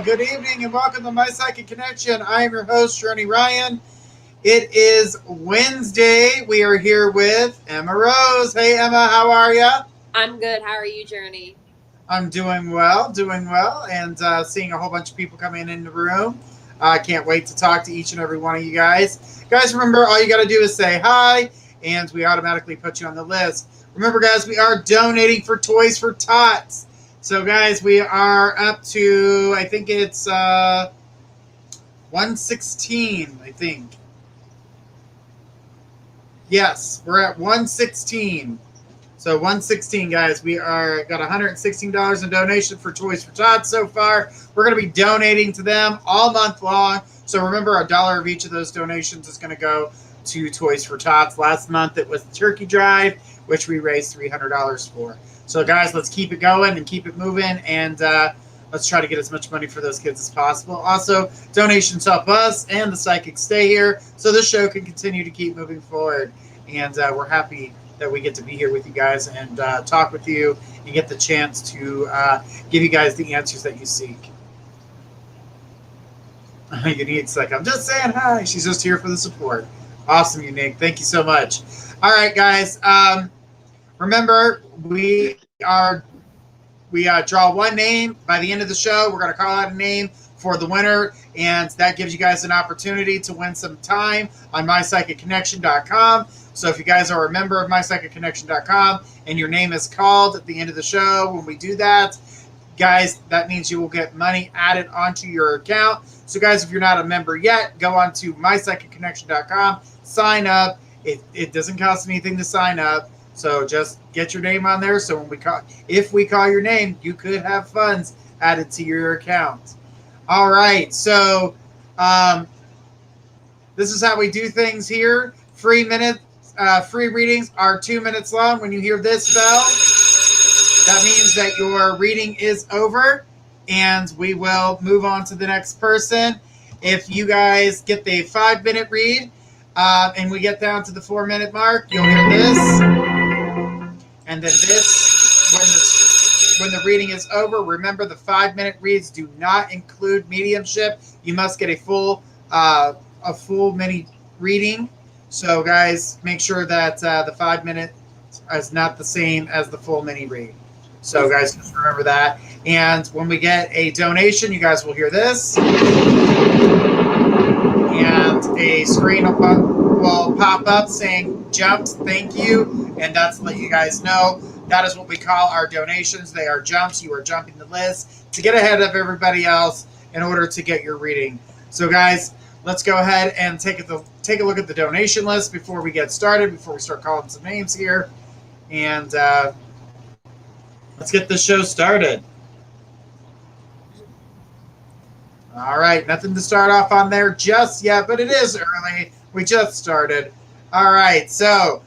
Good evening and welcome to My Psychic Connection. I am your host, Journey Ryan. It is Wednesday. We are here with Emma Rose. Hey, Emma, how are you? I'm good. How are you, Journey? I'm doing well, and seeing a whole bunch of people coming in the room. I can't wait to talk to each and every one of you guys. Guys, remember, all you got to do is say hi, and we automatically put you on the list. Remember, guys, we are donating for Toys for Tots. So, guys, we are up to, I think it's 116, I think. Yes, we're at 116. So 116, guys. We are got $116 in donation for Toys for Tots so far. We're going to be donating to them all month long. So remember, $1 of each of those donations is going to go to Toys for Tots. Last month it was the Turkey Drive, which we raised $300 for. So, guys, let's keep it going and keep it moving, and let's try to get as much money for those kids as possible. Also, donations help us and the psychics stay here so the show can continue to keep moving forward. And we're happy that we get to be here with you guys and talk with you and get the chance to give you guys the answers that you seek. Unique's like, I'm just saying hi. She's just here for the support. Awesome, Unique. Thank you so much. All right, guys. Remember, we draw one name by the end of the show. We're going to call out a name for the winner, and that gives you guys an opportunity to win some time on mypsychicconnection.com. So if you guys are a member of mypsychicconnection.com and your name is called at the end of the show, when we do that, guys, that means you will get money added onto your account. So, guys, if you're not a member yet, go on to mypsychicconnection.com, sign up. It doesn't cost anything to sign up. So just get your name on there. So if we call your name, you could have funds added to your account. All right. So this is how we do things here. Free readings are 2 minutes long. When you hear this bell, that means that your reading is over, and we will move on to the next person. If you guys get the 5-minute read, and we get down to the 4-minute mark, you'll hear this. And then this, when the reading is over, remember the 5-minute reads do not include mediumship. You must get a full mini reading. So, guys, make sure that the 5-minute is not the same as the full mini read. So, guys, just remember that. And when we get a donation, you guys will hear this. And a screen will pop up saying jumps, thank you. And that's to let you guys know that is what we call our donations. They are jumps. You are jumping the list to get ahead of everybody else in order to get your reading. So, guys, let's go ahead and take a look at the donation list before we get started, before we start calling some names here. And let's get this show started. All right, nothing to start off on there just yet, but it is early. We just started. All right, so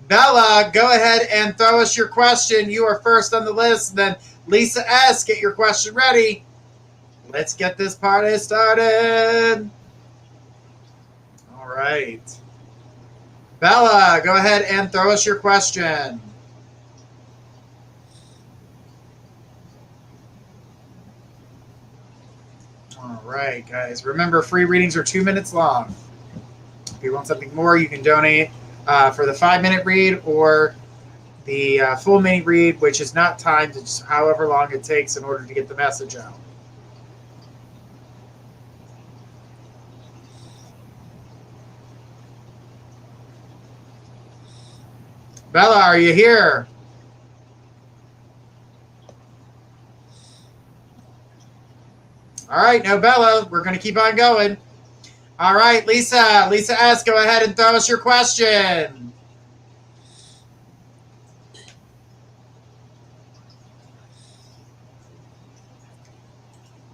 Bella, go ahead and throw us your question. You are first on the list. Then Lisa S., get your question ready. Let's get this party started. All right. Bella, go ahead and throw us your question. All right, guys. Remember, free readings are 2 minutes long. If you want something more, you can donate for the 5-minute read or the full mini read, which is not timed. It's however long it takes in order to get the message out. Bella, are you here? All right, no Bella. We're going to keep on going. All right, Lisa. Lisa S., go ahead and throw us your question.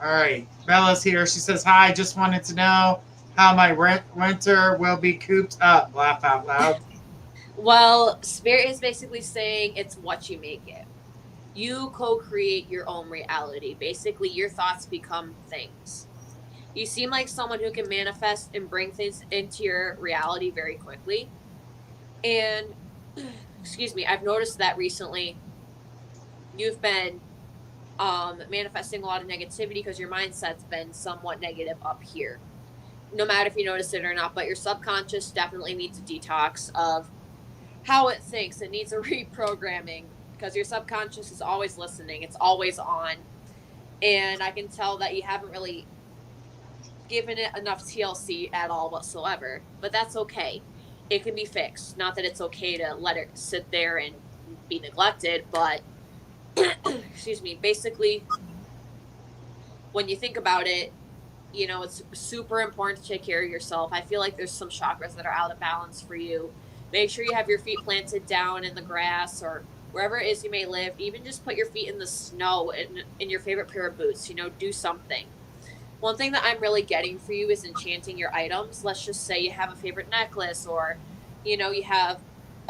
All right, Bella's here. She says, hi, just wanted to know how my winter will be cooped up. Laugh out loud. Well, Spirit is basically saying it's what you make it. You co-create your own reality. Basically, your thoughts become things. You seem like someone who can manifest and bring things into your reality very quickly. And, excuse me, I've noticed that recently you've been manifesting a lot of negativity because your mindset's been somewhat negative up here. No matter if you notice it or not, but your subconscious definitely needs a detox of how it thinks. It needs a reprogramming because your subconscious is always listening. It's always on. And I can tell that you haven't really given it enough TLC at all whatsoever. But that's okay. It can be fixed. Not that it's okay to let it sit there and be neglected, but excuse me, basically, when you think about it, you know, it's super important to take care of yourself. I feel like there's some chakras that are out of balance for you. Make sure you have your feet planted down in the grass or wherever it is you may live. Even just put your feet in the snow in your favorite pair of boots. You know, do something. One thing that I'm really getting for you is enchanting your items. Let's just say you have a favorite necklace or, you know, you have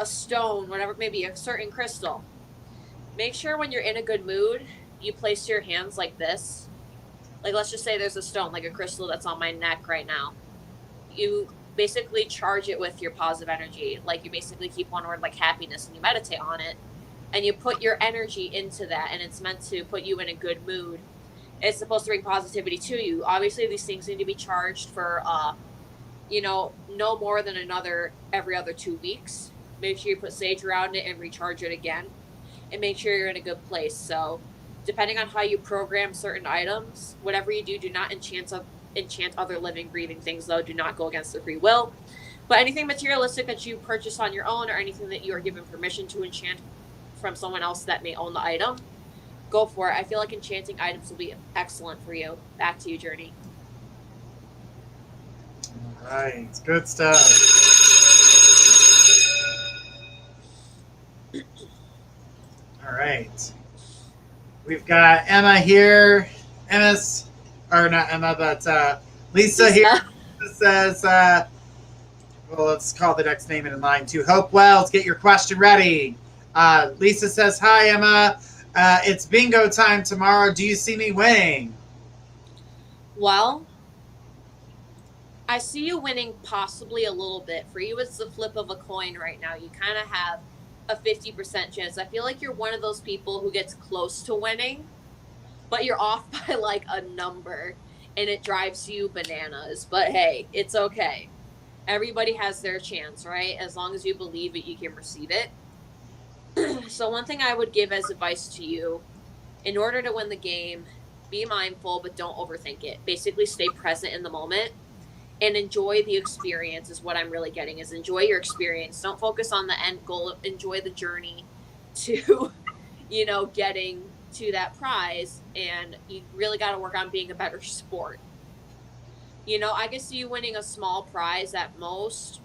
a stone, whatever it may be, a certain crystal. Make sure when you're in a good mood, you place your hands like this. Like, let's just say there's a stone, like a crystal that's on my neck right now. You basically charge it with your positive energy. Like, you basically keep one word like happiness and you meditate on it. And you put your energy into that, and it's meant to put you in a good mood. It's supposed to bring positivity to you. Obviously, these things need to be charged for, you know, no more than every other 2 weeks. Make sure you put sage around it and recharge it again. And make sure you're in a good place. So, depending on how you program certain items, whatever you do, do not enchant other living, breathing things, though. Do not go against their free will. But anything materialistic that you purchase on your own or anything that you are given permission to enchant from someone else that may own the item, go for it. I feel like enchanting items will be excellent for you. Back to you, Journey. All right, good stuff. All right. We've got Emma here. Lisa here. Says, well, let's call the next name in line too. Hope Wells, get your question ready. Lisa says, hi, Emma. It's bingo time tomorrow. Do you see me winning? Well, I see you winning possibly a little bit. For you, it's the flip of a coin right now. You kind of have a 50% chance. I feel like you're one of those people who gets close to winning, but you're off by like a number and it drives you bananas. But hey, it's okay. Everybody has their chance, right? As long as you believe it, you can receive it. So one thing I would give as advice to you, in order to win the game, be mindful, but don't overthink it. Basically stay present in the moment and enjoy the experience is what I'm really getting, is enjoy your experience. Don't focus on the end goal. Enjoy the journey to, you know, getting to that prize. And you really got to work on being a better sport. You know, I can see you winning a small prize at most,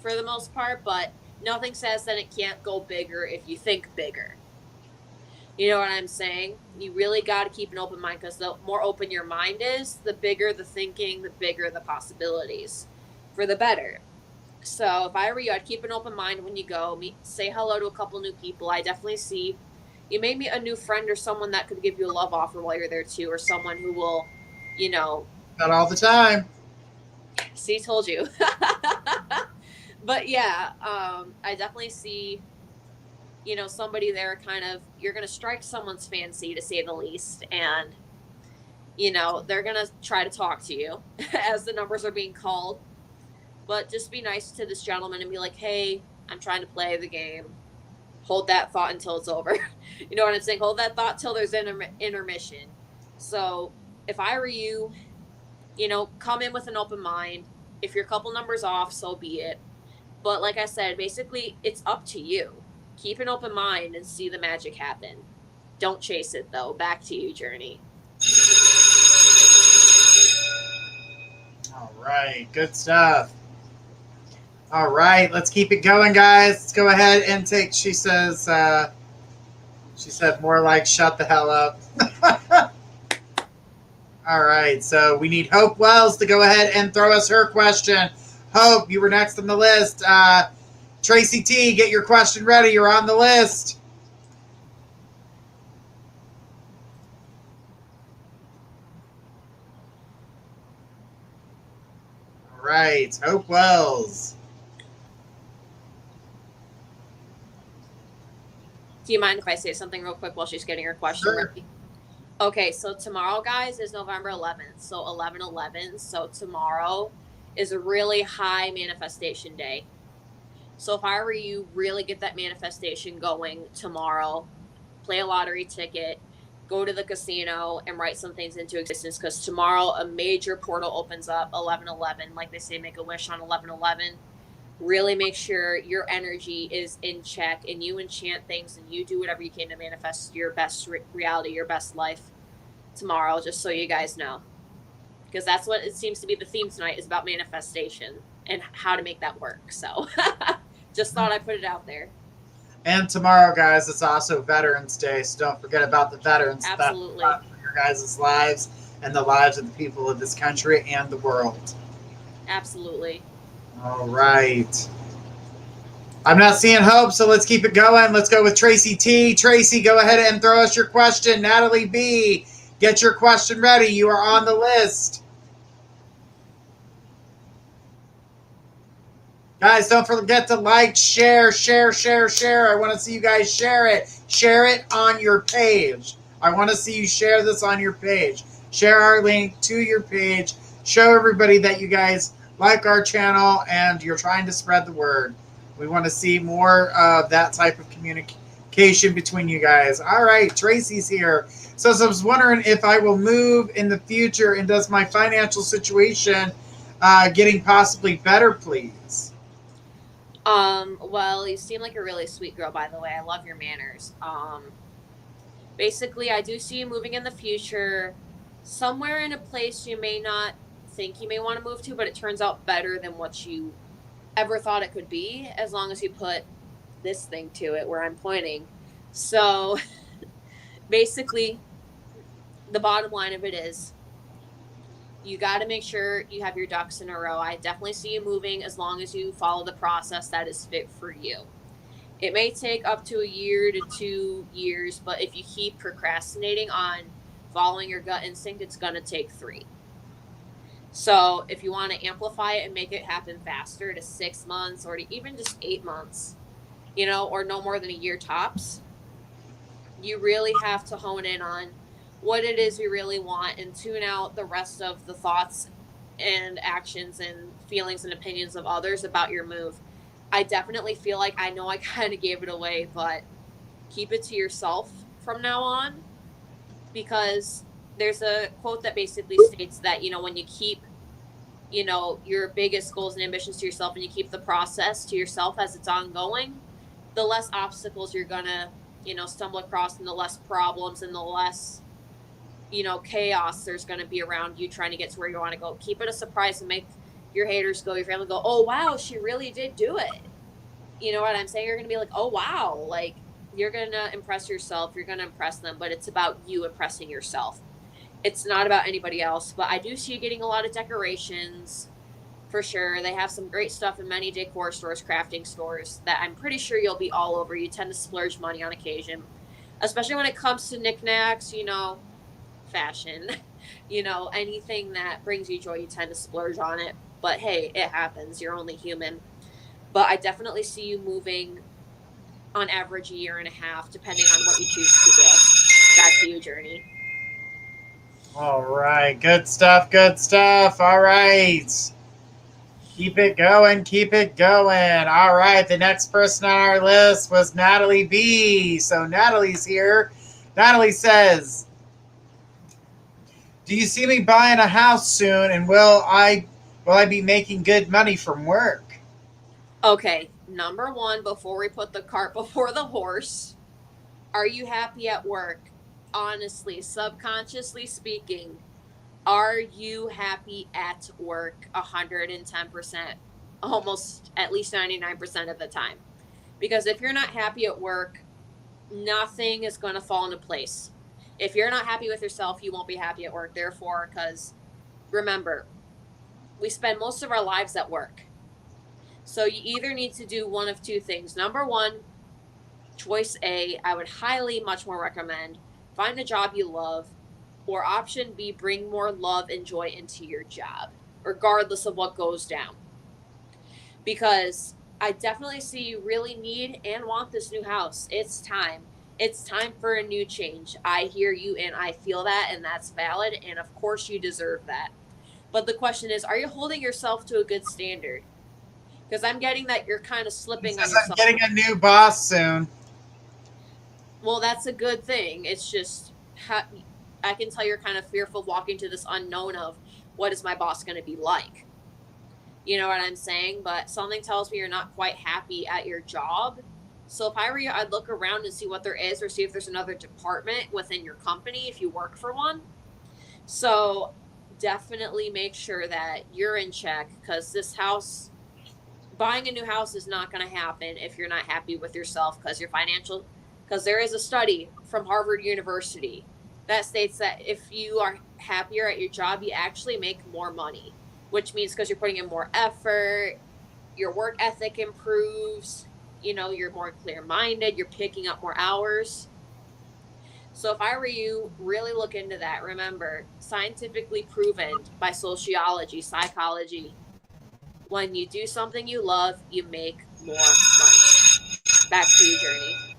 for the most part, but nothing says that it can't go bigger if you think bigger. You know what I'm saying? You really got to keep an open mind, because the more open your mind is, the bigger the thinking, the bigger the possibilities, for the better. So if I were you, I'd keep an open mind when you go. Say hello to a couple new people. I definitely see you may meet a new friend or someone that could give you a love offer while you're there too, or someone who will, you know. Not all the time. See, told you. But yeah, I definitely see, you know, somebody there kind of, you're going to strike someone's fancy, to say the least. And, you know, they're going to try to talk to you as the numbers are being called. But just be nice to this gentleman and be like, hey, I'm trying to play the game. Hold that thought until it's over. You know what I'm saying? Hold that thought till there's intermission. So if I were you, you know, come in with an open mind. If you're a couple numbers off, so be it. But like I said, basically, it's up to you. Keep an open mind and see the magic happen. Don't chase it, though. Back to you, Journey. All right, good stuff. All right, let's keep it going, guys. Let's go ahead and take, she said more like shut the hell up. All right, so we need Hope Wells to go ahead and throw us her question. Hope, you were next on the list. Tracy T, get your question ready. You're on the list. All right, Hope Wells. Do you mind if I say something real quick while she's getting her question ready? Okay, so tomorrow, guys, is November 11th, so 11/11. So tomorrow is a really high manifestation day. So if I were you, really get that manifestation going tomorrow. Play a lottery ticket, go to the casino, and write some things into existence, because tomorrow a major portal opens up, 11/11. Like they say, make a wish on 11/11. Really make sure your energy is in check and you enchant things and you do whatever you can to manifest your best reality, your best life tomorrow, just so you guys know. Because that's what it seems to be the theme tonight, is about manifestation and how to make that work. So just thought I'd put it out there. And tomorrow, guys, it's also Veterans Day, so don't forget about the veterans. Absolutely. For your guys' lives and the lives of the people of this country and the world. Absolutely. All right. I'm not seeing Hope, so let's keep it going. Let's go with Tracy T. Tracy, go ahead and throw us your question. Natalie B., get your question ready. You are on the list. Guys, don't forget to like, share. I want to see you guys share it. Share it on your page. I want to see you share this on your page. Share our link to your page. Show everybody that you guys like our channel and you're trying to spread the word. We want to see more of that type of communication between you guys. All right, Tracy's here. So I was wondering if I will move in the future, and does my financial situation getting possibly better, please? Well, you seem like a really sweet girl, by the way. I love your manners. Basically, I do see you moving in the future, somewhere in a place you may not think you may want to move to, but it turns out better than what you ever thought it could be, as long as you put this thing to it where I'm pointing. So basically, the bottom line of it is, you got to make sure you have your ducks in a row. I definitely see you moving as long as you follow the process that is fit for you. It may take up to 1 year to 2 years, but if you keep procrastinating on following your gut instinct, it's going to take 3. So if you want to amplify it and make it happen faster, to 6 months or to even just 8 months, or no more than 1 year tops, you really have to hone in on what it is you really want and tune out the rest of the thoughts and actions and feelings and opinions of others about your move. I definitely feel like, I know I kind of gave it away, but keep it to yourself from now on, because there's a quote that basically states that, when you keep, your biggest goals and ambitions to yourself and you keep the process to yourself as it's ongoing, the less obstacles you're gonna, stumble across, and the less problems and the less, chaos there's going to be around you trying to get to where you want to go. Keep it a surprise and make your haters go, your family go, oh, wow, she really did do it. You know what I'm saying? You're going to be like, oh, wow. Like, you're going to impress yourself. You're going to impress them, but it's about you impressing yourself. It's not about anybody else. But I do see you getting a lot of decorations, for sure. They have some great stuff in many decor stores, crafting stores, that I'm pretty sure you'll be all over. You tend to splurge money on occasion, especially when it comes to knickknacks, fashion, anything that brings you joy, you tend to splurge on it. But hey, it happens. You're only human. But I definitely see you moving on average 1.5 years, depending on what you choose to do. Back to you, Journey. All right. Good stuff. All right. Keep it going. All right. The next person on our list was Natalie B. So Natalie's here. Natalie says, do you see me buying a house soon, and will I be making good money from work? Okay, number one, before we put the cart before the horse, are you happy at work? Honestly, subconsciously speaking, are you happy at work 110%? Almost at least 99% of the time. Because if you're not happy at work, nothing is going to fall into place. If you're not happy with yourself, you won't be happy at work. Therefore, because remember, we spend most of our lives at work. So you either need to do one of two things. Number one, choice A, I would highly much more recommend find a job you love, or option B, bring more love and joy into your job, regardless of what goes down. Because I definitely see you really need and want this new house. It's time. It's time for a new change. I hear you and I feel that, and that's valid. And of course, you deserve that. But the question is, are you holding yourself to a good standard? Because I'm getting that you're kind of slipping on yourself. I'm getting a new boss soon. Well, that's a good thing. It's just, I can tell you're kind of fearful walking to this unknown of what is my boss going to be like. You know what I'm saying? But something tells me you're not quite happy at your job. So if I were you, I'd look around and see what there is, or see if there's another department within your company if you work for one. So definitely make sure that you're in check, because this house, buying a new house is not going to happen if you're not happy with yourself, because your financial, because there is a study from Harvard University that states that if you are happier at your job, you actually make more money, which means because you're putting in more effort, your work ethic improves, you're more clear-minded, you're picking up more hours. So if I were you, really look into that. Remember, scientifically proven by sociology, psychology, when you do something you love, you make more money. Back to you, Journey.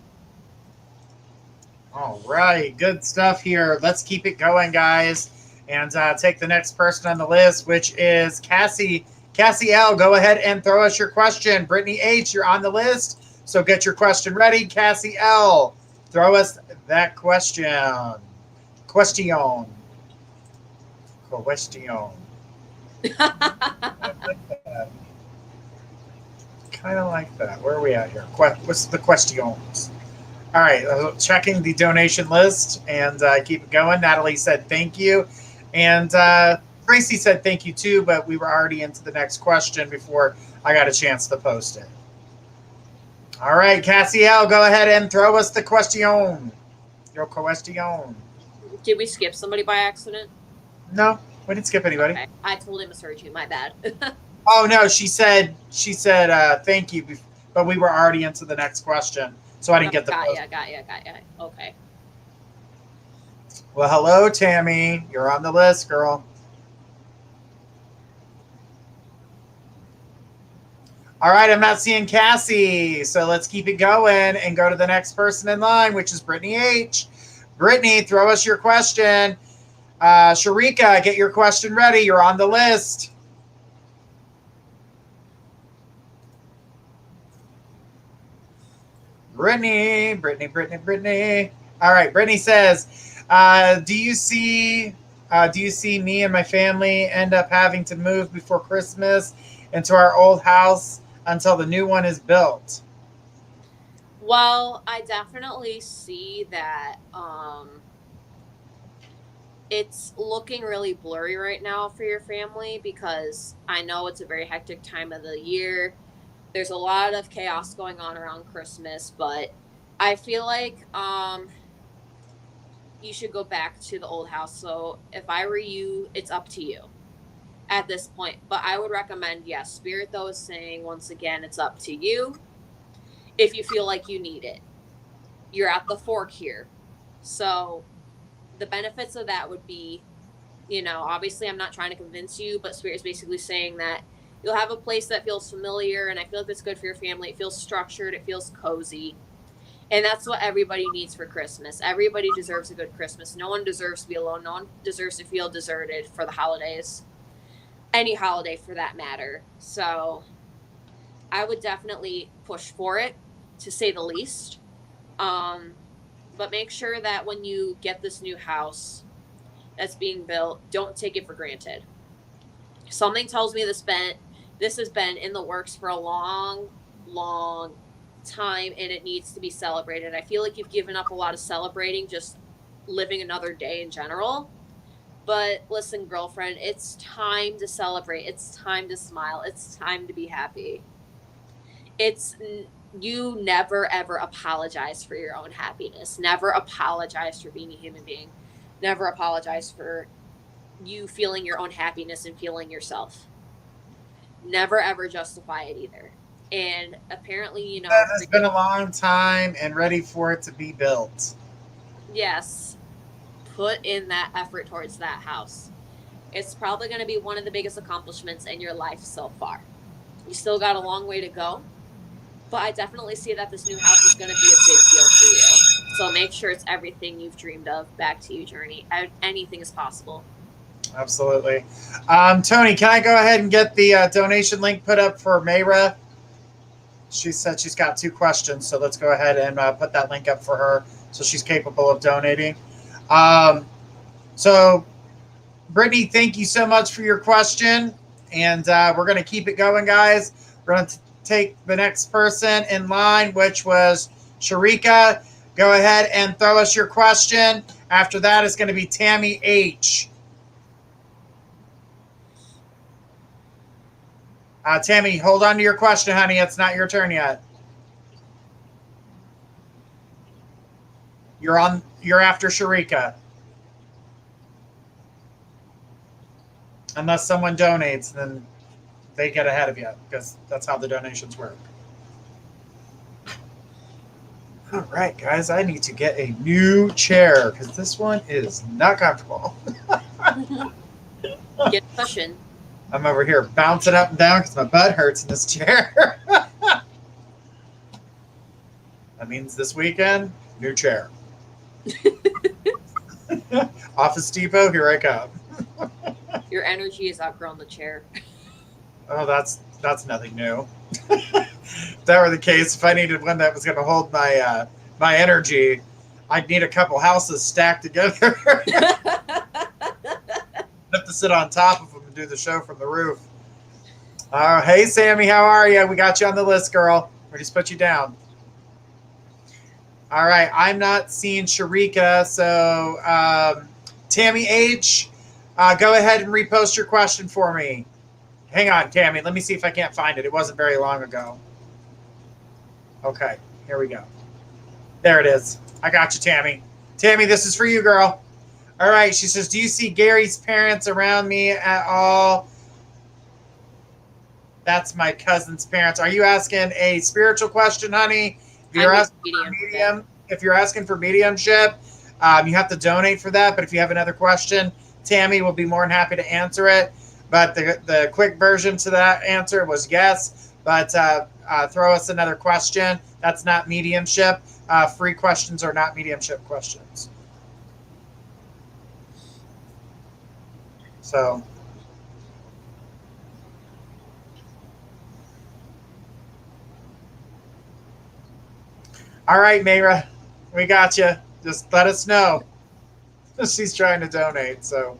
All right, good stuff here. Let's keep it going, guys, and take the next person on the list, which is Cassie. Cassie L, go ahead and throw us your question. Brittany H, you're on the list, so get your question ready. Cassie L, throw us that question. Question. Kind of like that. Where are we at here? What's the questions? All right, checking the donation list and keep it going. Natalie said thank you. And Tracy said thank you too, but we were already into the next question before I got a chance to post it. All right, Cassie L, go ahead and throw us the question. Your question. Did we skip somebody by accident? No, we didn't skip anybody. Okay. I totally misheard you. My bad. Oh, no, she said thank you, but we were already into the next question. So I didn't get the Got ya. Okay. Well, hello, Tammy. You're on the list, girl. All right, I'm not seeing Cassie, so let's keep it going and go to the next person in line, which is Brittany H. Brittany, throw us your question. Sharika, get your question ready. You're on the list. Brittany. All right, Brittany says, do you see me and my family end up having to move before Christmas into our old house until the new one is built? Well, I definitely see that it's looking really blurry right now for your family, because I know it's a very hectic time of the year. There's a lot of chaos going on around Christmas, but I feel like you should go back to the old house. So if I were you, it's up to you at this point. But I would recommend, yes, Spirit though is saying, once again, it's up to you if you feel like you need it. You're at the fork here. So the benefits of that would be, obviously I'm not trying to convince you, but Spirit is basically saying that you'll have a place that feels familiar, and I feel like it's good for your family. It feels structured. It feels cozy. And that's what everybody needs for Christmas. Everybody deserves a good Christmas. No one deserves to be alone. No one deserves to feel deserted for the holidays. Any holiday for that matter. So I would definitely push for it, to say the least. But make sure that when you get this new house that's being built, don't take it for granted. Something tells me this has been in the works for a long long time, and it needs to be celebrated. I feel like you've given up a lot of celebrating, just living another day in general. But listen, girlfriend, it's time to celebrate. It's time to smile. It's time to be happy. It's you never ever apologize for your own happiness. Never apologize for being a human being. Never apologize for you feeling your own happiness and feeling yourself. Never ever justify it either. And apparently, That has been a long time and ready for it to be built. yes, put in that effort towards that house. It's probably going to be one of the biggest accomplishments in your life so far. You still got a long way to go, but I definitely see that this new house is going to be a big deal for you. So make sure it's everything you've dreamed of. Back to you, Journey. Anything is possible. Absolutely. Tony, can I go ahead and get the donation link put up for Mayra? She said she's got 2 questions, so let's go ahead and put that link up for her so she's capable of donating. So, Brittany, thank you so much for your question, and we're going to keep it going, guys. We're going to take the next person in line, which was Sharika. Go ahead and throw us your question. After that is going to be Tammy H. Tammy, hold on to your question, honey. It's not your turn yet. You're after Sharika. Unless someone donates, then they get ahead of you, because that's how the donations work. All right, guys, I need to get a new chair because this one is not comfortable. Get a cushion. I'm over here bouncing up and down because my butt hurts in this chair. That means this weekend, new chair. Office Depot, here I come. Your energy has outgrown the chair. Oh, that's nothing new. If that were the case, if I needed one that was going to hold my energy, I'd need a couple houses stacked together. I'd have to sit on top of them and do the show from the roof. Hey, Sammy, how are you? We got you on the list, girl. We just put you down. All right, I'm not seeing Sharika, so Tammy H., go ahead and repost your question for me. Hang on, Tammy. Let me see if I can't find it. It wasn't very long ago. Okay, here we go. There it is. I got you, Tammy. Tammy, this is for you, girl. All right, she says, do you see Gary's parents around me at all? That's my cousin's parents. Are you asking a spiritual question, honey? If you're asking for mediumship, you have to donate for that. But if you have another question, Tammy will be more than happy to answer it. But the quick version to that answer was yes. But throw us another question. That's not mediumship. Free questions are not mediumship questions. So. All right, Mayra, we got you. Just let us know. She's trying to donate, so.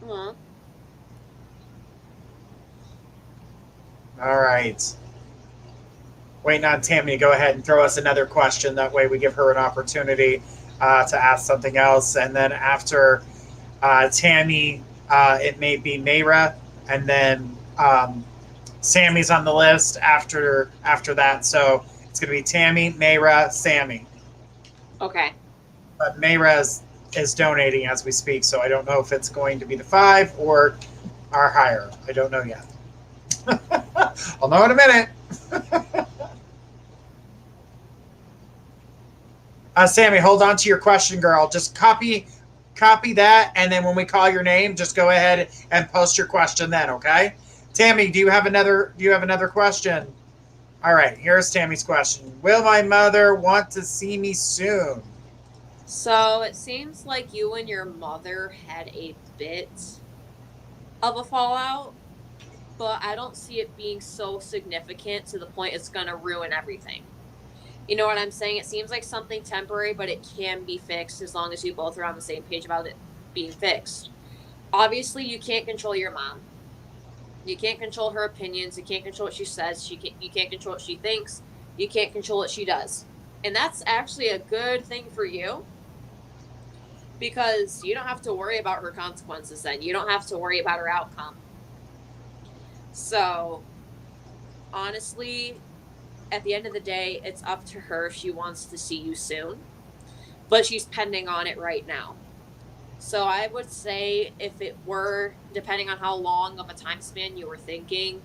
Aww. All right. Waiting on Tammy to go ahead and throw us another question. That way we give her an opportunity to ask something else. And then after Tammy, it may be Mayra. And then Sammy's on the list after that. So it's going to be Tammy, Mayra, Sammy. Okay. But Mayra is donating as we speak, so I don't know if it's going to be the 5 or our higher. I don't know yet. I'll know in a minute. Sammy, hold on to your question, girl. Just copy that, and then when we call your name, just go ahead and post your question then, okay? Tammy, do you have another question? All right, here's Tammy's question. Will my mother want to see me soon? So it seems like you and your mother had a bit of a fallout, but I don't see it being so significant to the point it's going to ruin everything. You know what I'm saying? It seems like something temporary, but it can be fixed as long as you both are on the same page about it being fixed. Obviously, you can't control your mom. You can't control her opinions. You can't control what she says. You can't control what she thinks. You can't control what she does. And that's actually a good thing for you, because you don't have to worry about her consequences then. You don't have to worry about her outcome. So, honestly, at the end of the day, it's up to her if she wants to see you soon. But she's pending on it right now. So I would say, if it were, depending on how long of a time span you were thinking,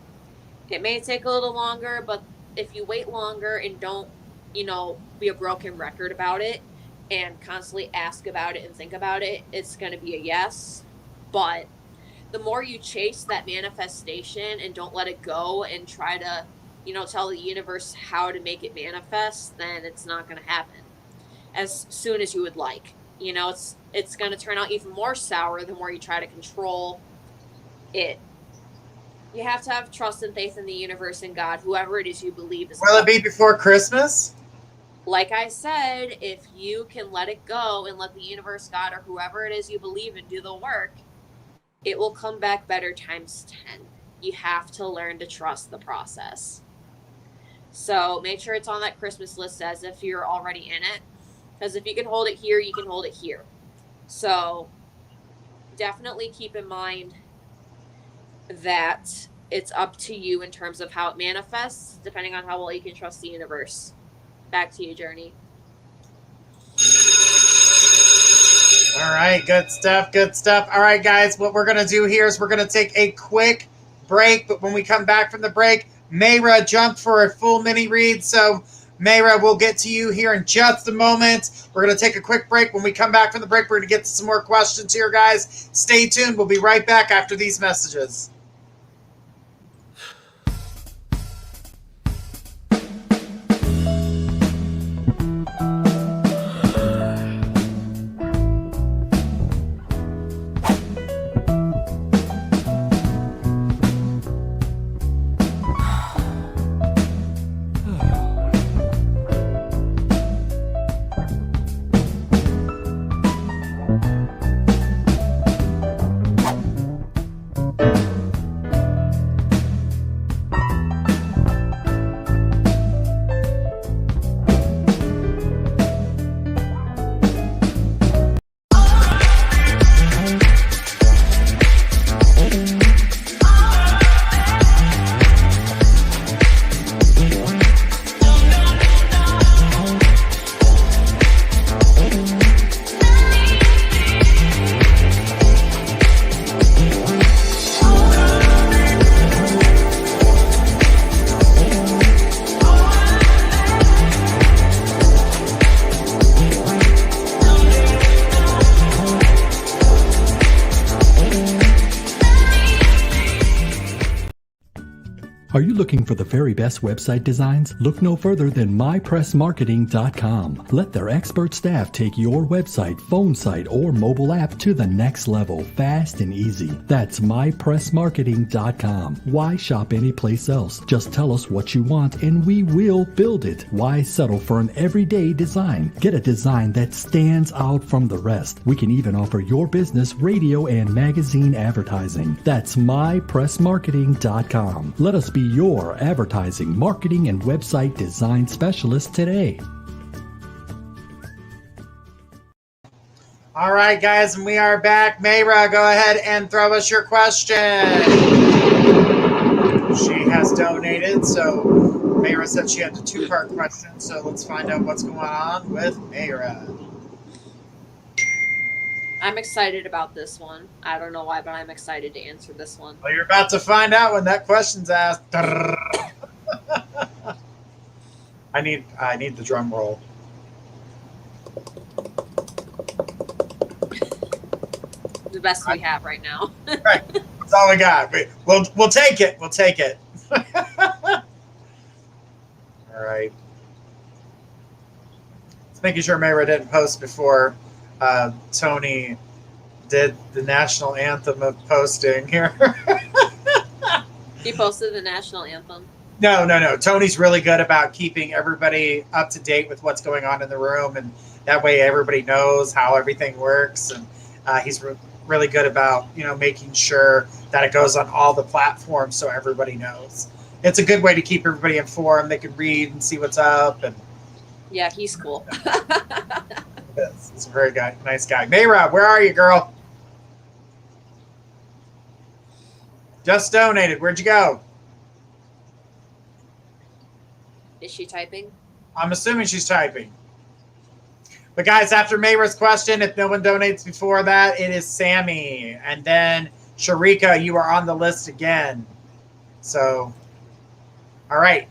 it may take a little longer, but if you wait longer and don't, be a broken record about it and constantly ask about it and think about it, it's going to be a yes. But the more you chase that manifestation and don't let it go and try to, tell the universe how to make it manifest, then it's not going to happen as soon as you would like. It's going to turn out even more sour the more you try to control it. You have to have trust and faith in the universe and God, whoever it is you believe is. Will it be before Christmas? Like I said, if you can let it go and let the universe, God, or whoever it is you believe in do the work, it will come back better times 10. You have to learn to trust the process. So make sure it's on that Christmas list as if you're already in it. Because if you can hold it here, you can hold it here. So definitely keep in mind that it's up to you in terms of how it manifests, depending on how well you can trust the universe. Back to you, Journey. All right, good stuff, good stuff. All right, guys, what we're going to do here is we're going to take a quick break, but when we come back from the break, Mayra jumped for a full mini read, so Mayra, we'll get to you here in just a moment. We're going to take a quick break. When we come back from the break, we're going to get to some more questions here, guys. Stay tuned. We'll be right back after these messages. Are you looking for the very best website designs? Look no further than mypressmarketing.com. Let their expert staff take your website, phone site, or mobile app to the next level, fast and easy. That's mypressmarketing.com. Why shop anyplace else? Just tell us what you want and we will build it. Why settle for an everyday design? Get a design that stands out from the rest. We can even offer your business radio and magazine advertising. That's mypressmarketing.com. Let us be your advertising, marketing, and website design specialist today. All right, guys, and we are back. Mayra, go ahead and throw us your question. She has donated, so Mayra said she had a two-part question, so let's find out what's going on with Mayra. I'm excited about this one. I don't know why, but I'm excited to answer this one. Well, you're about to find out when that question's asked. I need the drum roll. The best we have right now. Right. That's all we got. We'll take it. We'll take it. All right. Just making sure Mayra didn't post before Tony did the national anthem of posting here. He posted the national anthem. No. Tony's really good about keeping everybody up to date with what's going on in the room, and that way everybody knows how everything works. And he's really good about, making sure that it goes on all the platforms so everybody knows. It's a good way to keep everybody informed. They can read and see what's up. And yeah, he's cool. He's a very nice guy. Mayra, where are you, girl? Just donated. Where'd you go? Is she typing? I'm assuming she's typing. But guys, after Mayra's question, if no one donates before that, it is Sammy. And then Sharika, you are on the list again. So, all right.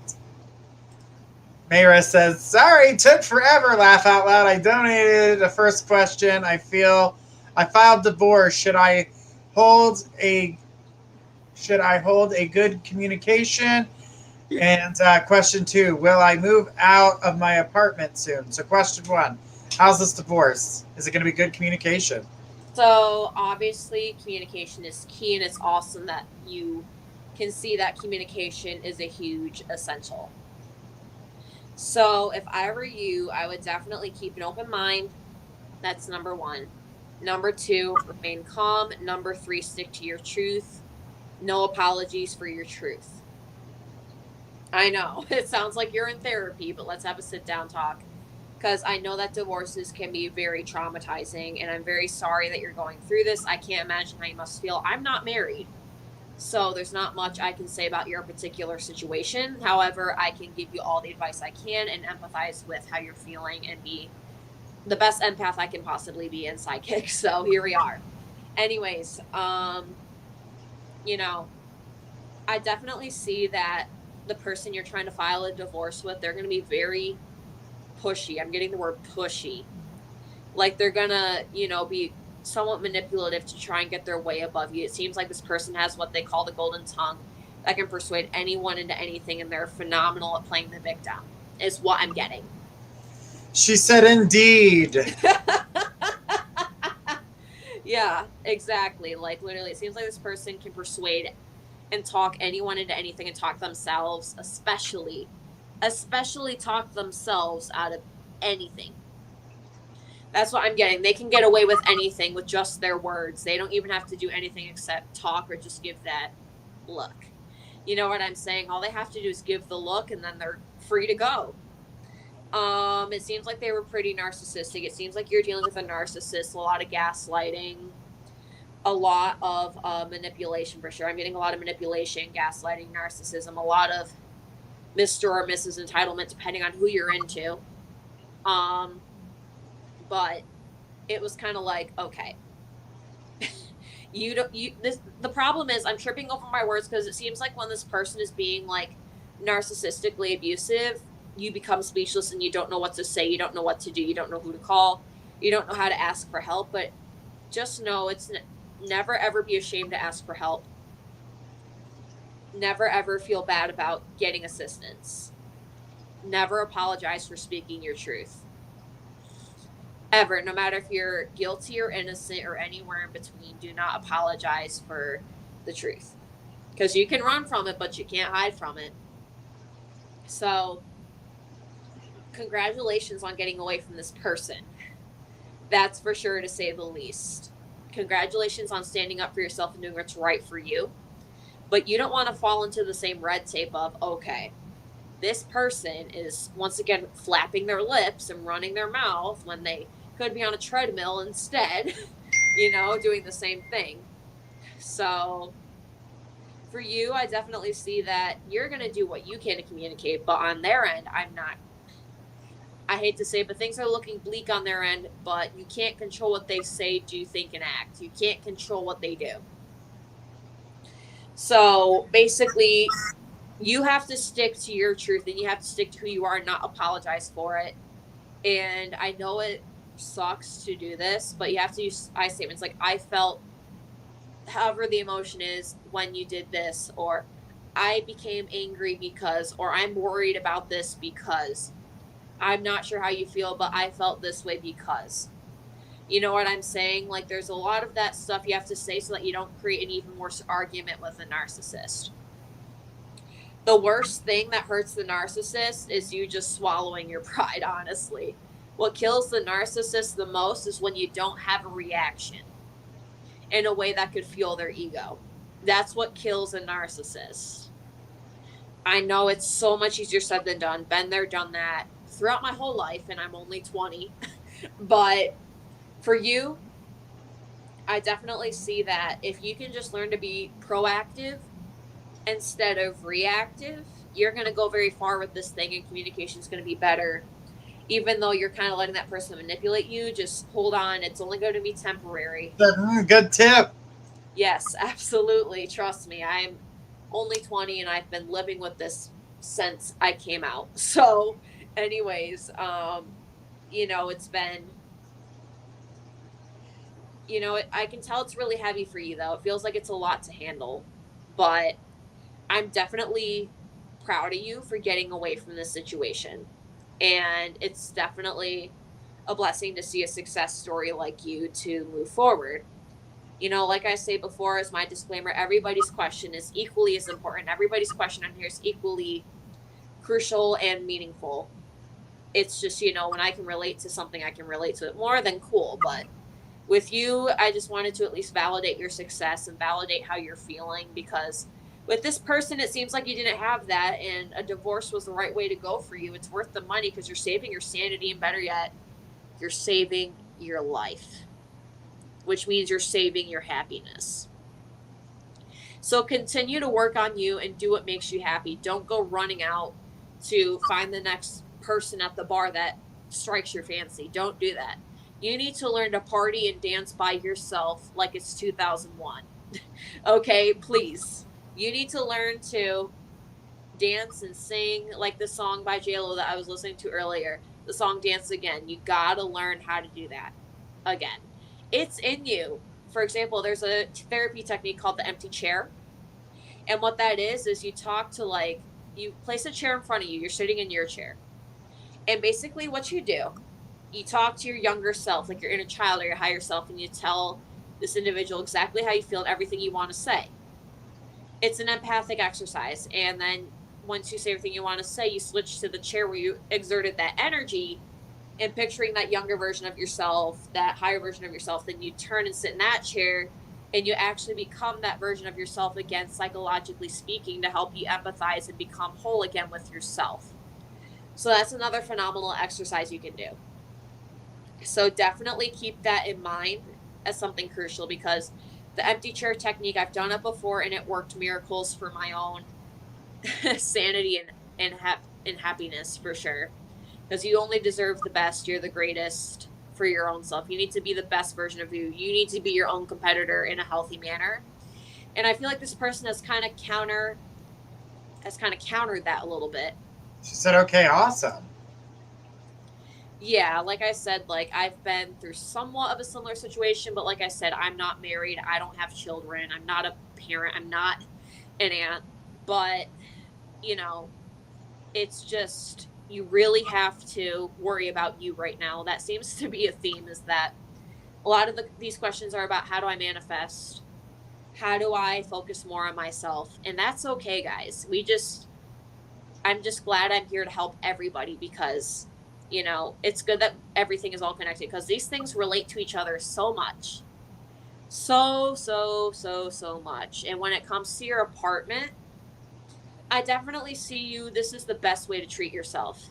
Mayra says, sorry, took forever, laugh out loud. I donated the first question. I filed divorce. Should I hold a good communication? And question 2, will I move out of my apartment soon? So question 1, how's this divorce? Is it going to be good communication? So obviously communication is key, and it's awesome that you can see that communication is a huge essential. So if I were you, I would definitely keep an open mind. That's number 1. Number 2, remain calm. Number 3, stick to your truth. No apologies for your truth. I know it sounds like you're in therapy, but let's have a sit down talk, because I know that divorces can be very traumatizing, and I'm very sorry that you're going through this. I can't imagine how you must feel. I'm not married, so there's not much I can say about your particular situation. However, I can give you all the advice I can and empathize with how you're feeling and be the best empath I can possibly be in psychic. So here we are. Anyways, I definitely see that the person you're trying to file a divorce with, they're going to be very pushy. I'm getting the word pushy. Like they're going to, be somewhat manipulative to try and get their way above you. It seems like this person has what they call the golden tongue that can persuade anyone into anything, and they're phenomenal at playing the victim, is what I'm getting. She said indeed. Yeah, exactly. Like literally, it seems like this person can persuade and talk anyone into anything, and talk themselves, especially talk themselves out of anything. That's what I'm getting. They can get away with anything with just their words. They don't even have to do anything except talk or just give that look. You know what I'm saying? All they have to do is give the look, and then they're free to go. It seems like they were pretty narcissistic. It seems like you're dealing with a narcissist, a lot of gaslighting, a lot of manipulation for sure. I'm getting a lot of manipulation, gaslighting, narcissism, a lot of Mr. or Mrs. Entitlement, depending on who you're into. But it was kind of like, okay, the problem is I'm tripping over my words, because it seems like when this person is being like narcissistically abusive, you become speechless and you don't know what to say. You don't know what to do. You don't know who to call. You don't know how to ask for help. But just know it's never ever be ashamed to ask for help. Never ever feel bad about getting assistance. Never apologize for speaking your truth. Ever, no matter if you're guilty or innocent or anywhere in between, do not apologize for the truth. Because you can run from it, but you can't hide from it. So, congratulations on getting away from this person. That's for sure, to say the least. Congratulations on standing up for yourself and doing what's right for you. But you don't want to fall into the same red tape of, okay, this person is once again flapping their lips and running their mouth when they could be on a treadmill instead, doing the same thing. So for you, I definitely see that you're going to do what you can to communicate, but on their end, I'm not. I hate to say it, but things are looking bleak on their end, but you can't control what they say, do, think, and act. You can't control what they do. So basically, you have to stick to your truth, and you have to stick to who you are and not apologize for it. And I know it sucks to do this, but you have to use I statements like, I felt however the emotion is when you did this, or I became angry because, or I'm worried about this because. I'm not sure how you feel, but I felt this way because. You know what I'm saying? Like, there's a lot of that stuff you have to say so that you don't create an even worse argument with a narcissist. The worst thing that hurts the narcissist is you just swallowing your pride, honestly. What kills the narcissist the most is when you don't have a reaction. in a way that could fuel their ego. That's what kills a narcissist. I know it's so much easier said than done. Been there, done that throughout my whole life, and I'm only 20. But for you, I definitely see that if you can just learn to be proactive instead of reactive, you're going to go very far with this thing, and communication is going to be better. Even though you're kind of letting that person manipulate you, just hold on. It's only going to be temporary. Good tip. Yes, absolutely. Trust me. I'm only 20 and I've been living with this since I came out. So anyways, it's been, I can tell it's really heavy for you though. It feels like it's a lot to handle, but I'm definitely proud of you for getting away from this situation. And it's definitely a blessing to see a success story like you to move forward. Like I say before, as my disclaimer, everybody's question is equally as important. Everybody's question on here is equally crucial and meaningful. It's just, when I can relate to something, I can relate to it more, than cool. But with you, I just wanted to at least validate your success and validate how you're feeling, because with this person, it seems like you didn't have that, and a divorce was the right way to go for you. It's worth the money because you're saving your sanity, and better yet, you're saving your life, which means you're saving your happiness. So continue to work on you and do what makes you happy. Don't go running out to find the next person at the bar that strikes your fancy. Don't do that. You need to learn to party and dance by yourself like it's 2001. Okay, please. You need to learn to dance and sing like the song by JLo that I was listening to earlier. The song Dance Again. You gotta learn how to do that again. It's in you. For example, there's a therapy technique called the empty chair. And what that is you talk to, you place a chair in front of you. You're sitting in your chair. And basically what you do, you talk to your younger self, like your inner child or your higher self, and you tell this individual exactly how you feel and everything you want to say. It's an empathic exercise. And then once you say everything you want to say, you switch to the chair where you exerted that energy, and picturing that younger version of yourself, that higher version of yourself. Then you turn and sit in that chair, and you actually become that version of yourself again, psychologically speaking, to help you empathize and become whole again with yourself. So that's another phenomenal exercise you can do. So definitely keep that in mind as something crucial, because the empty chair technique, I've done it before and it worked miracles for my own sanity and happiness for sure. Because you only deserve the best. You're the greatest for your own self. You need to be the best version of you. You need to be your own competitor in a healthy manner. And I feel like this person has kind of countered that a little bit. She said, okay, awesome. Yeah, like I said, I've been through somewhat of a similar situation, but like I said, I'm not married. I don't have children. I'm not a parent. I'm not an aunt. But, it's just, you really have to worry about you right now. That seems to be a theme, is that a lot of these questions are about how do I manifest? How do I focus more on myself? And that's okay, guys. I'm just glad I'm here to help everybody, because, it's good that everything is all connected, because these things relate to each other so much. So much. And when it comes to your apartment, I definitely see you. This is the best way to treat yourself.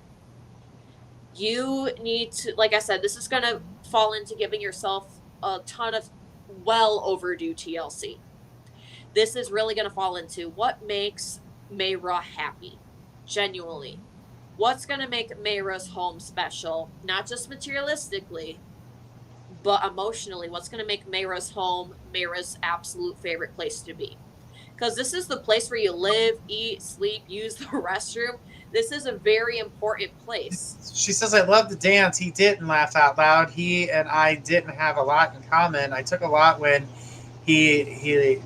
You need to, like I said, this is going to fall into giving yourself a ton of well overdue TLC. This is really going to fall into what makes Mayra happy, genuinely. What's going to make Mayra's home special, not just materialistically, but emotionally. What's going to make Mayra's home Mayra's absolute favorite place to be? Because this is the place where you live, eat, sleep, use the restroom. This is a very important place. She says, I love to dance. He didn't laugh out loud. He and I didn't have a lot in common. I took a lot when he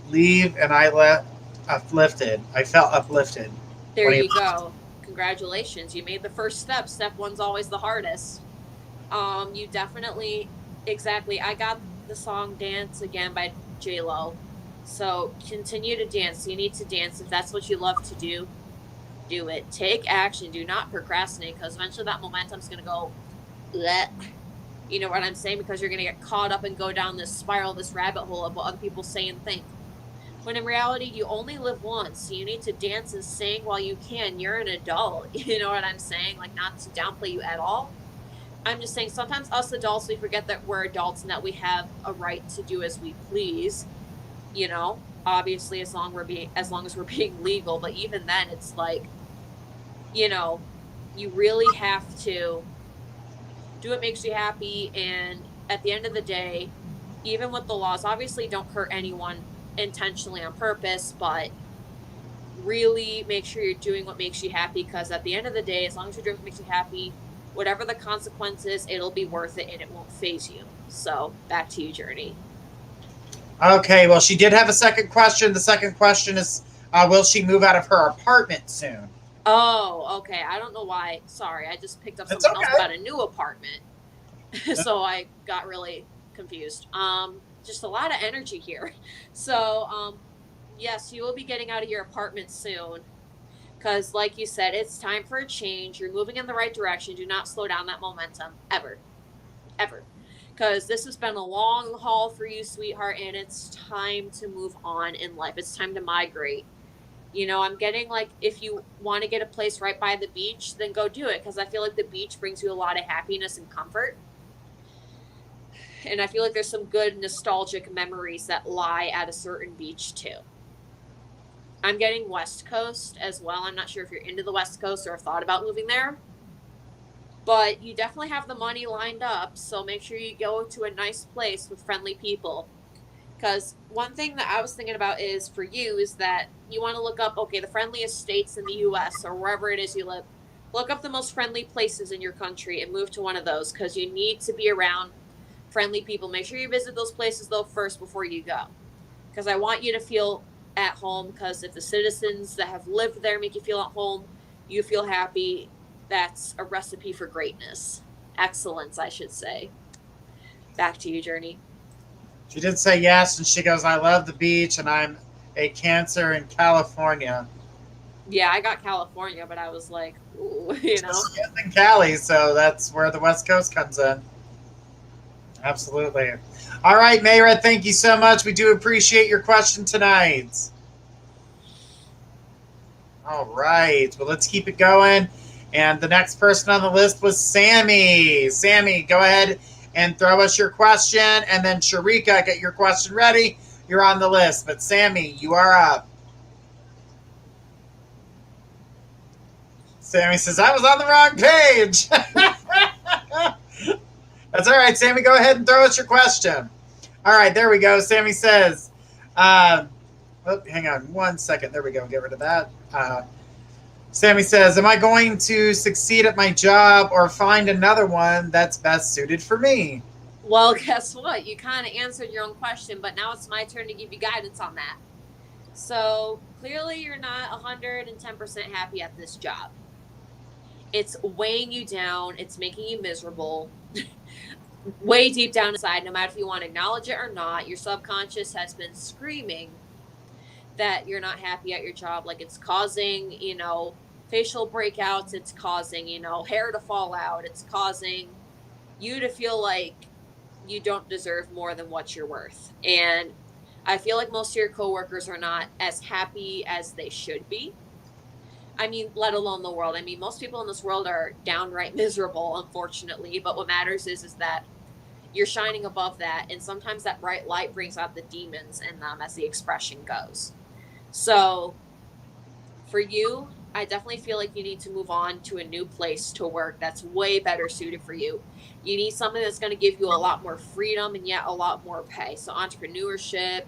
leave and I left uplifted. I felt uplifted. There you go. Congratulations. You made the first step. Step one's always the hardest. You definitely, exactly. I got the song Dance Again by JLo. So continue to dance. You need to dance. If that's what you love to do, do it. Take action. Do not procrastinate, because eventually that momentum's going to go bleh. You know what I'm saying? Because you're going to get caught up and go down this spiral, this rabbit hole of what other people say and think. When in reality, you only live once. So you need to dance and sing while you can. You're an adult. You know what I'm saying? Like, not to downplay you at all. I'm just saying sometimes us adults, we forget that we're adults and that we have a right to do as we please. You know, obviously, as long as we're being legal. But even then, it's like, you know, you really have to do what makes you happy. And at the end of the day, even with the laws, obviously don't hurt anyone intentionally on purpose, but really make sure you're doing what makes you happy, because at the end of the day, as long as you're doing what makes you happy, whatever the consequences, it'll be worth it and it won't faze you. So back to you, Journey. Okay, well, she did have a second question. The second question is, will she move out of her apartment soon? Oh, okay. I don't know why. Sorry, I just picked up That's something okay. else about a new apartment. So I got really confused. Just a lot of energy here. So, yes, you will be getting out of your apartment soon. Because, like you said, it's time for a change. You're moving in the right direction. Do not slow down that momentum. Ever. Ever. Because this has been a long haul for you, sweetheart, and it's time to move on in life. It's time to migrate. You know, I'm getting like, if you want to get a place right by the beach, then go do it. Because I feel like the beach brings you a lot of happiness and comfort. And I feel like there's some good nostalgic memories that lie at a certain beach too. I'm getting West Coast as well. I'm not sure if you're into the West Coast or have thought about moving there. But you definitely have the money lined up, so make sure you go to a nice place with friendly people. Because one thing that I was thinking about is for you is that you want to look up, okay, the friendliest states in the U.S. or wherever it is you live. Look up the most friendly places in your country and move to one of those, because you need to be around friendly people. Make sure you visit those places, though, first before you go. Because I want you to feel at home, because if the citizens that have lived there make you feel at home, you feel happy, that's a recipe for greatness. Excellence, I should say. Back to you, Journey. She did say yes, and she goes, I love the beach, and I'm a Cancer in California. Yeah, I got California, but I was like, ooh, you know. She is in Cali, so that's where the West Coast comes in. Absolutely. All right, Mayra, thank you so much. We do appreciate your question tonight. All right, well, let's keep it going. And the next person on the list was Sammy. Sammy, go ahead and throw us your question. And then Sharika, get your question ready. You're on the list. But Sammy, you are up. Sammy says, I was on the wrong page. That's all right, Sammy. Go ahead and throw us your question. All right, there we go. Sammy says, hang on 1 second. There we go. Get rid of that. Sammy says, am I going to succeed at my job or find another one that's best suited for me? Well, guess what? You kind of answered your own question, but now it's my turn to give you guidance on that. So clearly you're not 110% happy at this job. It's weighing you down. It's making you miserable. Way deep down inside, no matter if you want to acknowledge it or not, your subconscious has been screaming that you're not happy at your job. Like, it's causing, you know, facial breakouts. It's causing, you know, hair to fall out. It's causing you to feel like you don't deserve more than what you're worth. And I feel like most of your coworkers are not as happy as they should be. I mean, let alone the world. I mean, most people in this world are downright miserable, unfortunately. But what matters is that you're shining above that. And sometimes that bright light brings out the demons in them, as the expression goes. So for you, I definitely feel like you need to move on to a new place to work that's way better suited for you. You need something that's going to give you a lot more freedom and yet a lot more pay. So entrepreneurship,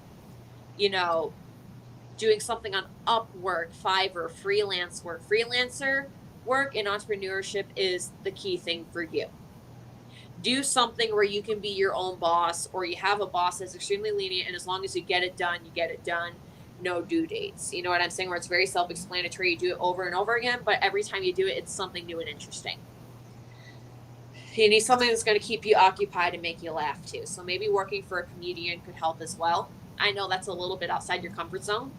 you know, doing something on Upwork, Fiverr, freelance work. Freelancer work and entrepreneurship is the key thing for you. Do something where you can be your own boss, or you have a boss that's extremely lenient, and as long as you get it done, you get it done. No due dates. You know what I'm saying? Where it's very self-explanatory. You do it over and over again, but every time you do it, it's something new and interesting. You need something that's going to keep you occupied and make you laugh too. So maybe working for a comedian could help as well. I know that's a little bit outside your comfort zone,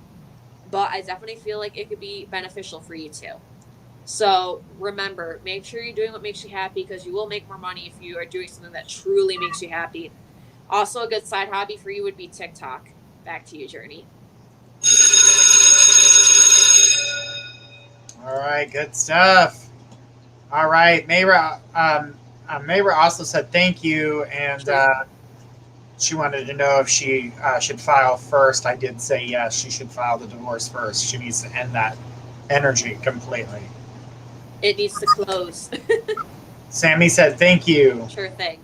but I definitely feel like it could be beneficial for you too. So remember, make sure you're doing what makes you happy, because you will make more money if you are doing something that truly makes you happy. Also, a good side hobby for you would be TikTok. Back to you, Journey. All right, good stuff. All right, Mayra. Mayra also said thank you, and she wanted to know if she should file first. I did say yes, she should file the divorce first. She needs to end that energy completely. It needs to close. Sammy said thank you. Sure thing.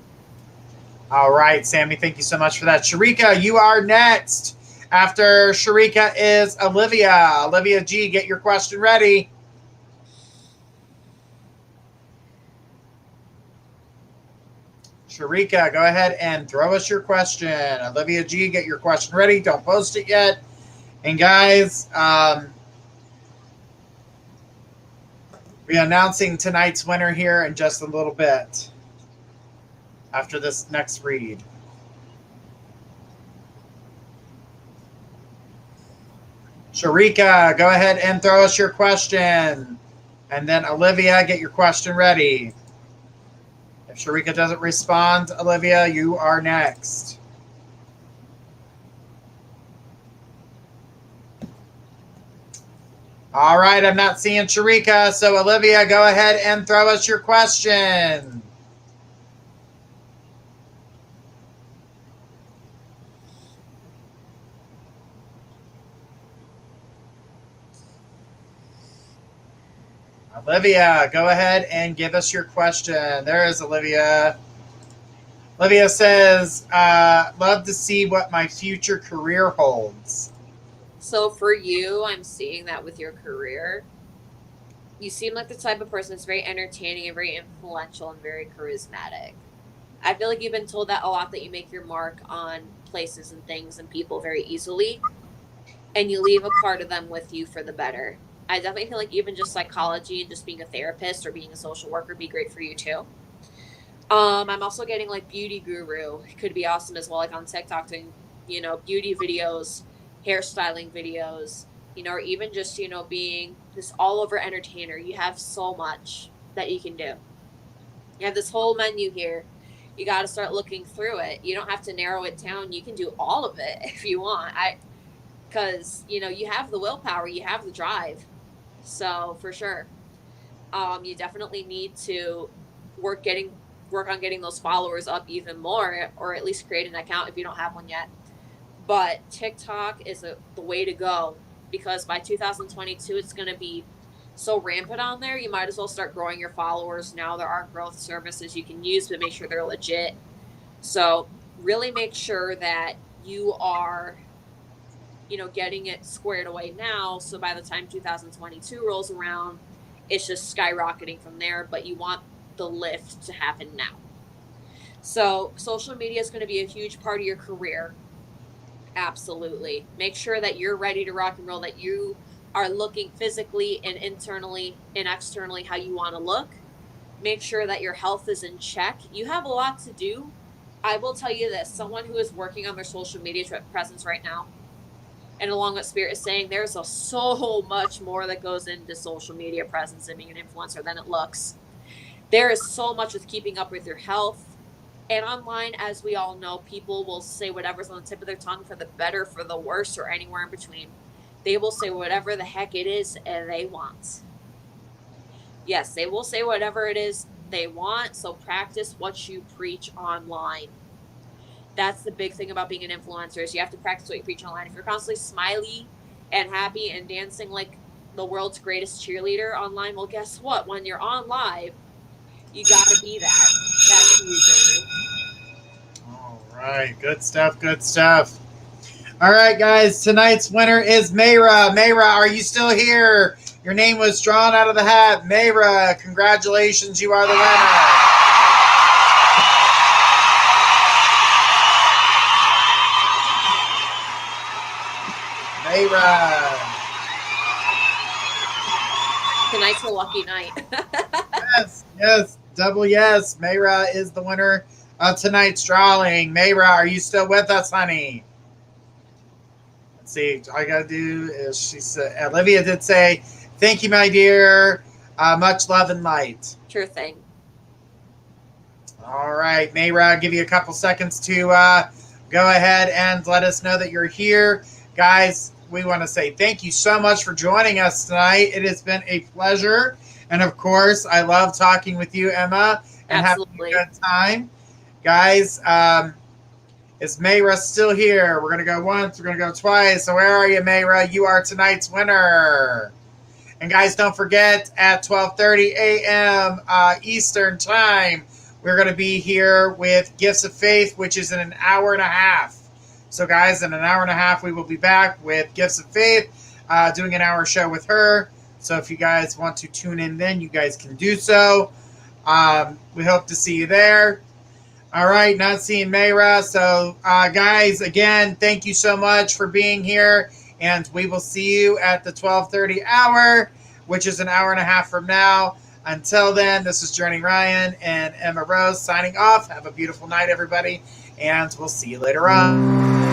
All right, Sammy, thank you so much for that. Sharika, you are next. After Sharika is Olivia. Olivia G, get your question ready. Sharika, go ahead and throw us your question. Olivia G, get your question ready. Don't post it yet. And guys, we're announcing tonight's winner here in just a little bit after this next read. Sharika, go ahead and throw us your question. And then Olivia, get your question ready. If Sharika doesn't respond, Olivia, you are next. All right, I'm not seeing Sharika, so Olivia, go ahead and throw us your question. Olivia, go ahead and give us your question. There is Olivia. Olivia says, love to see what my future career holds. So for you, I'm seeing that with your career. You seem like the type of person that's very entertaining and very influential and very charismatic. I feel like you've been told that a lot, that you make your mark on places and things and people very easily, and you leave a part of them with you for the better. I definitely feel like even just psychology and just being a therapist or being a social worker would be great for you too. I'm also getting like beauty guru. It could be awesome as well, like on TikTok doing, beauty videos, hairstyling videos, or even just, being this all over entertainer. You have so much that you can do. You have this whole menu here. You got to start looking through it. You don't have to narrow it down. You can do all of it if you want. Because, you have the willpower, you have the drive. So for sure, you definitely need to work on getting those followers up even more, or at least create an account if you don't have one yet. But TikTok is the way to go, because by 2022, it's going to be so rampant on there. You might as well start growing your followers now. There are growth services you can use, but make sure they're legit. So really make sure that you are, getting it squared away now. So by the time 2022 rolls around, it's just skyrocketing from there. But you want the lift to happen now. So social media is going to be a huge part of your career. Absolutely. Make sure that you're ready to rock and roll, that you are looking physically and internally and externally how you want to look. Make sure that your health is in check. You have a lot to do. I will tell you this, someone who is working on their social media presence right now, and along what Spirit is saying, there's so much more that goes into social media presence and being an influencer than it looks. There is so much with keeping up with your health. And online, as we all know, people will say whatever's on the tip of their tongue, for the better, for the worse, or anywhere in between. They will say whatever the heck it is they want. Yes, they will say whatever it is they want. So practice what you preach online. That's the big thing about being an influencer, is you have to practice what you preach online. If you're constantly smiley and happy and dancing like the world's greatest cheerleader online, well, guess what? When you're on live, you got to be that. That's you, Journey. All right. Good stuff. Good stuff. All right, guys. Tonight's winner is Mayra. Mayra, are you still here? Your name was drawn out of the hat. Mayra, congratulations. You are the winner. Mayra. Tonight's a lucky night. Yes. Double yes. Mayra is the winner of tonight's drawing. Mayra, are you still with us, honey? Let's see. All I got to do is, she said, Olivia did say, thank you, my dear. Much love and light. Sure thing. All right, Mayra, I'll give you a couple seconds to go ahead and let us know that you're here. Guys, we want to say thank you so much for joining us tonight. It has been a pleasure. And of course, I love talking with you, Emma, and Absolutely. having a good time. Guys, is Mayra still here? We're going to go once, we're going to go twice. So where are you, Mayra? You are tonight's winner. And guys, don't forget, at 12:30 a.m. Eastern Time, we're going to be here with Gifts of Faith, which is in an hour and a half. So guys, in an hour and a half, we will be back with Gifts of Faith, doing an hour show with her. So if you guys want to tune in then, you guys can do so. We hope to see you there. All right, not seeing Mayra. So guys, again, thank you so much for being here. And we will see you at the 12:30 hour, which is an hour and a half from now. Until then, this is Journey Ryan and Emma Rose signing off. Have a beautiful night, everybody. And we'll see you later on.